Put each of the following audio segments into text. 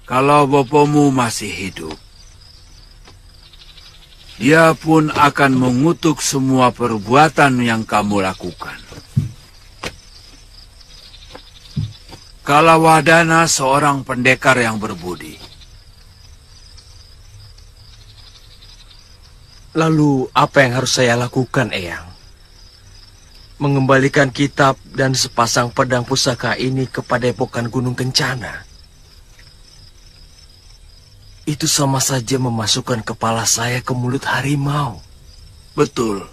kalau bopomu masih hidup, dia pun akan mengutuk semua perbuatan yang kamu lakukan. Kalawadana seorang pendekar yang berbudi. Lalu apa yang harus saya lakukan, Eyang? Mengembalikan kitab dan sepasang pedang pusaka ini ke Padepokan Gunung Kencana. Itu sama saja memasukkan kepala saya ke mulut harimau. Betul.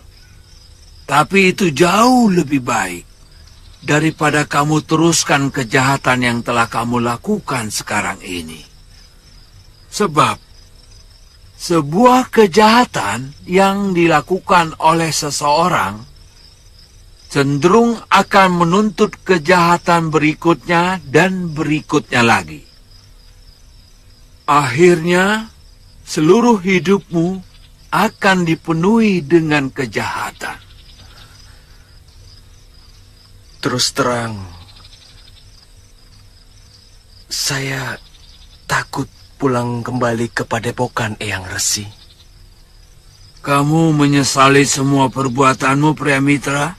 Tapi itu jauh lebih baik daripada kamu teruskan kejahatan yang telah kamu lakukan sekarang ini. Sebab sebuah kejahatan yang dilakukan oleh seseorang cenderung akan menuntut kejahatan berikutnya dan berikutnya lagi. Akhirnya, seluruh hidupmu akan dipenuhi dengan kejahatan. Terus terang, saya takut pulang kembali ke Padepokan Eyang Resi. Kamu menyesali semua perbuatanmu, Priamitra?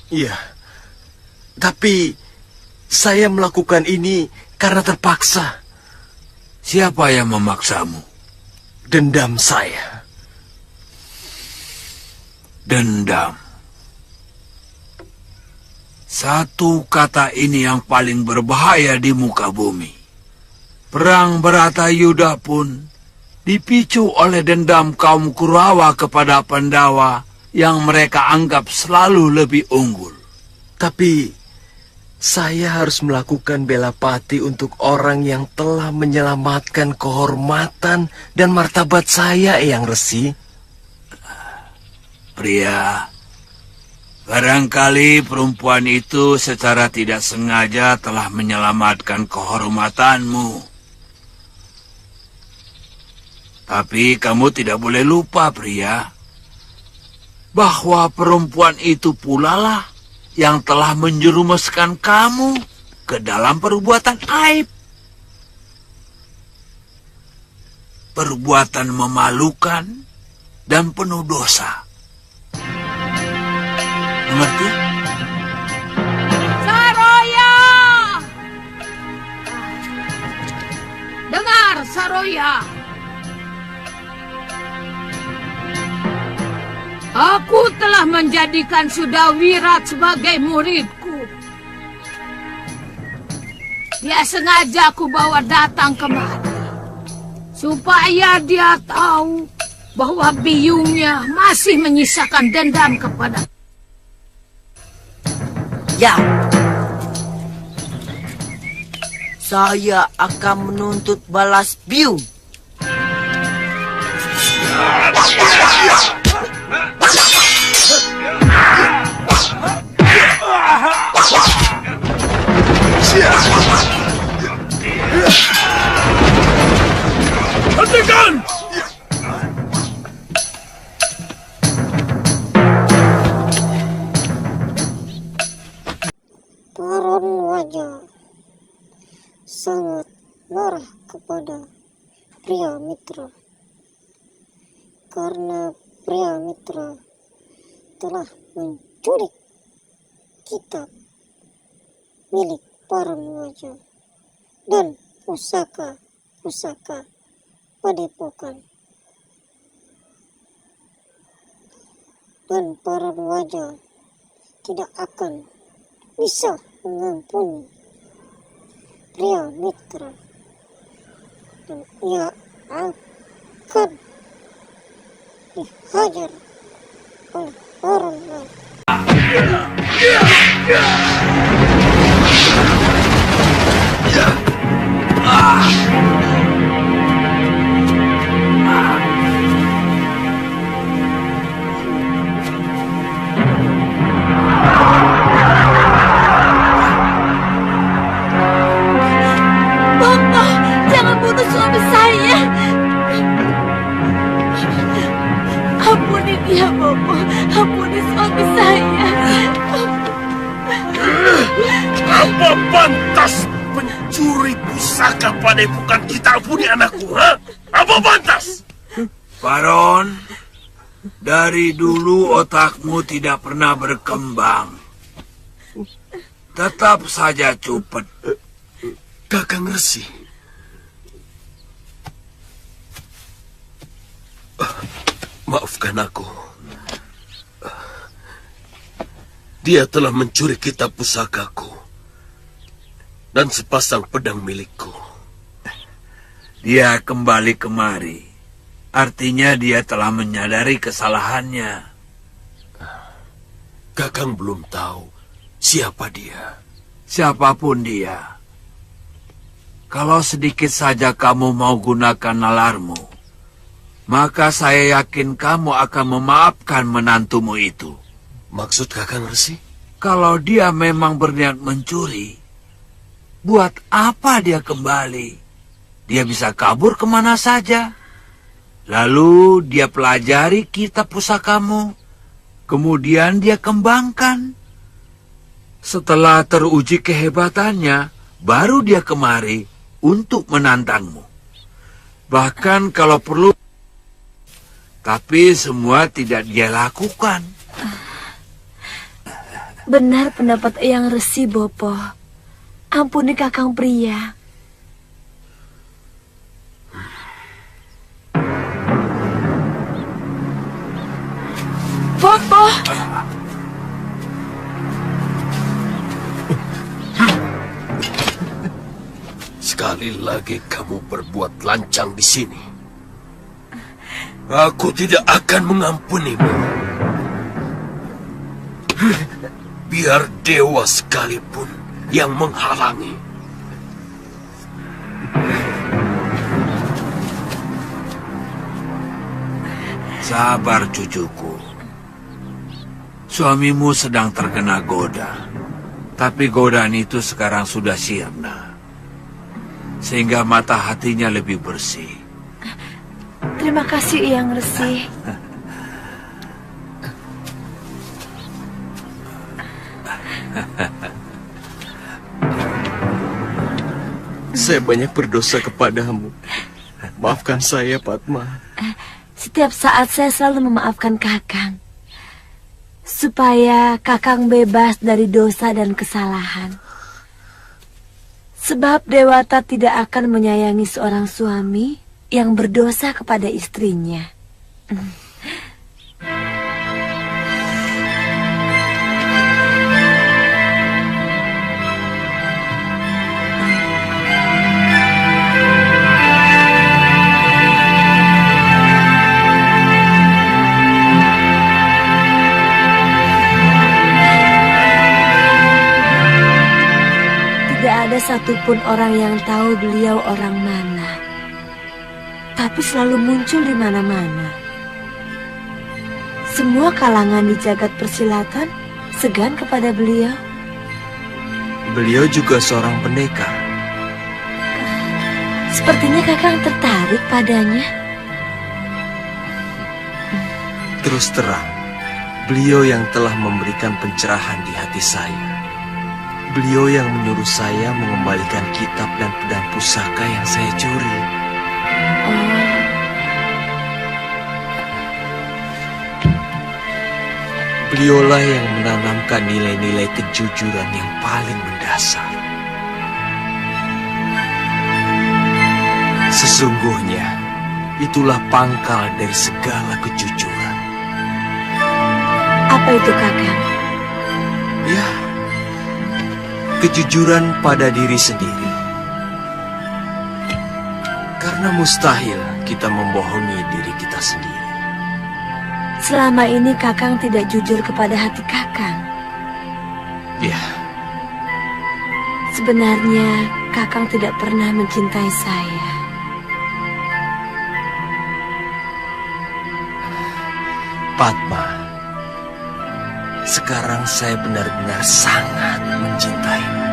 Iya, tapi saya melakukan ini karena terpaksa. Siapa yang memaksamu? Dendam saya. Dendam. Satu kata ini yang paling berbahaya di muka bumi. Perang Bharatayuda pun dipicu oleh dendam kaum Kurawa kepada Pandawa yang mereka anggap selalu lebih unggul. Tapi saya harus melakukan bela pati untuk orang yang telah menyelamatkan kehormatan dan martabat saya, Eyang Resi. Pria, barangkali perempuan itu secara tidak sengaja telah menyelamatkan kehormatanmu. Tapi kamu tidak boleh lupa, pria, bahwa perempuan itu pula lah yang telah menjerumuskan kamu ke dalam perbuatan aib. Perbuatan memalukan dan penuh dosa. Mengerti? Saroya! Dengar, Saroya! Aku telah menjadikan Sudawirat sebagai muridku. Dia sengaja aku bawa datang kemari, supaya dia tahu bahwa biungnya masih menyisakan dendam kepada. Ya, saya akan menuntut balas biung. Hentikan! Paron wajah sangat marah kepada Priamitra karena Priamitra telah menculik kitab milik Paron wajah dan pusaka Padepokan. Dan Paron wajah tidak akan bisa mengampuni Priamitra, dan ia akan dihajar oleh orang lain. Bapak, jangan bunuh suami saya. Ampuni dia, Bapak. Ampuni suami saya. Apa pantas pencuri pusaka pusaka padepokan kita ampuni anakku, ha? Apa pantas? Baron, dari dulu otakmu tidak pernah berkembang. Tetap saja cupet. Kakang Resi. Maafkan aku. Dia telah mencuri kitab pusakaku dan sepasang pedang milikku. Dia kembali kemari. Artinya dia telah menyadari kesalahannya. Kakang belum tahu siapa dia. Siapapun dia. Kalau sedikit saja kamu mau gunakan nalarmu, maka saya yakin kamu akan memaafkan menantumu itu. Maksud Kakang Resi? Kalau dia memang berniat mencuri, buat apa dia kembali? Dia bisa kabur kemana saja. Lalu dia pelajari kitab pusakamu. Kemudian dia kembangkan. Setelah teruji kehebatannya, baru dia kemari untuk menantangmu. Bahkan kalau perlu. Tapi semua tidak dia lakukan. Benar pendapat Eyang Resi, Bopo. Ampuni Kakang Pria. Bopo! Sekali lagi kamu berbuat lancang di sini. Aku tidak akan mengampunimu. Biar dewa sekalipun yang menghalangi. Sabar cucuku. Suamimu sedang terkena goda. Tapi godaan itu sekarang sudah sirna. Sehingga mata hatinya lebih bersih. Terima kasih Eyang Resi. Saya banyak berdosa kepadamu. Maafkan saya, Padma. Setiap saat saya selalu memaafkan Kakang. Supaya Kakang bebas dari dosa dan kesalahan. Sebab Dewata tidak akan menyayangi seorang suami yang berdosa kepada istrinya. Tidak ada satupun orang yang tahu beliau orang mana. Tapi selalu muncul di mana-mana. Semua kalangan di jagat persilatan segan kepada beliau. Beliau juga seorang pendekar. Sepertinya Kakang tertarik padanya. Terus terang, beliau yang telah memberikan pencerahan di hati saya. Beliau yang menyuruh saya mengembalikan kitab dan pedang pusaka yang saya curi. Beliaulah yang menanamkan nilai-nilai kejujuran yang paling mendasar. Sesungguhnya, itulah pangkal dari segala kejujuran. Apa itu Kakang? Ya, kejujuran pada diri sendiri. Karena mustahil kita membohongi diri kita sendiri. Selama ini Kakang tidak jujur kepada hati Kakang. Ya, Sebenarnya Kakang tidak pernah mencintai saya. Padma, sekarang saya benar-benar sangat mencintaimu.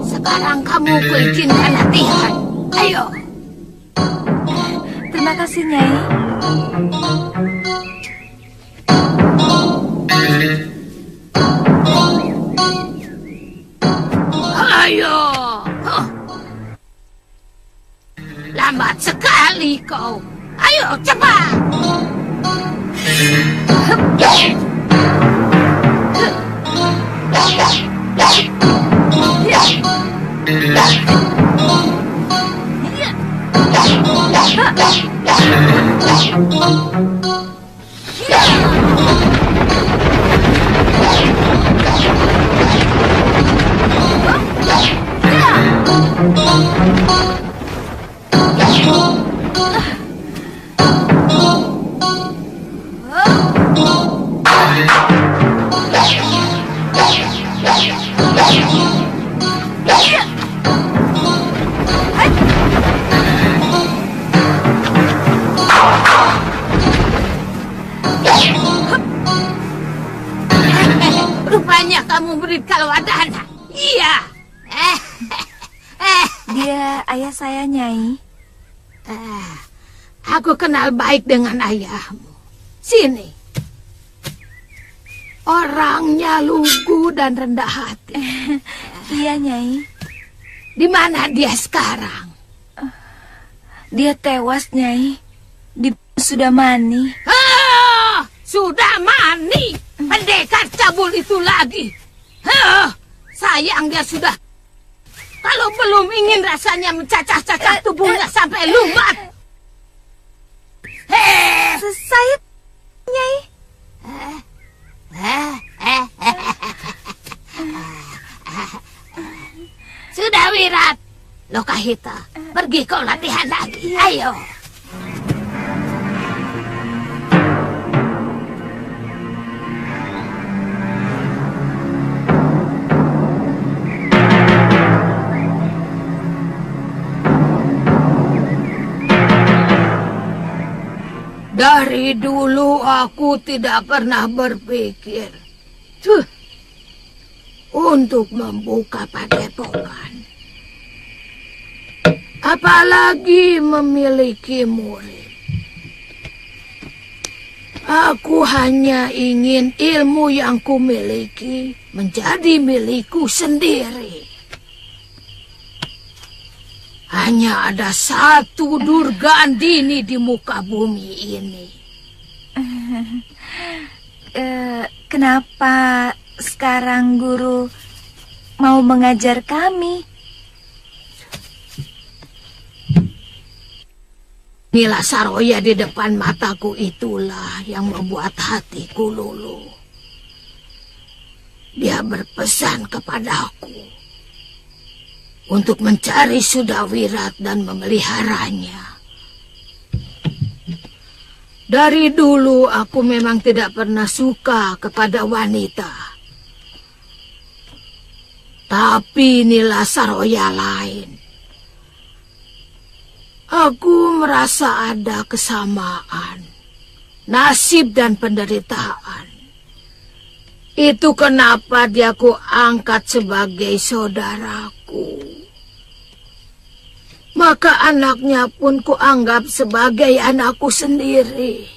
Sekarang kamu kuizinkan latihan. Ayo. Terima kasih, Nyai. Ayo. Lambat sekali kau. Ayo, cepat. Rupanya kamu murid Kalwadana. Iya. Dia ayah saya, Nyai. Aku kenal baik dengan ayahmu. Sini. Orangnya lugu dan rendah hati. Iya, Nyai. Di mana dia sekarang? Dia tewas, Nyai. Di Sudamani. Sudah mani. Pendekar cabul itu lagi. Sayang dia sudah. Kalau belum ingin rasanya mencacah-cacah tubuhnya sampai lumat. Saya, Nyai. Sudah Wirat. Lokahita, pergi kau latihan lagi. Ayo. Dari dulu aku tidak pernah berpikir untuk membuka padepokan. Apalagi memiliki murid. Aku hanya ingin ilmu yang kumiliki menjadi milikku sendiri. Hanya ada satu Durgandini di muka bumi ini. Kenapa sekarang guru mau mengajar kami? Nila Saroya di depan mataku itulah yang membuat hatiku luluh. Dia berpesan kepadaku untuk mencari Sudawirat dan memeliharanya. Dari dulu aku memang tidak pernah suka kepada wanita. Tapi Nila Saroya lain. Aku merasa ada kesamaan, nasib dan penderitaan. Itu kenapa dia ku angkat sebagai saudaraku. Maka anaknya pun kuanggap sebagai anakku sendiri.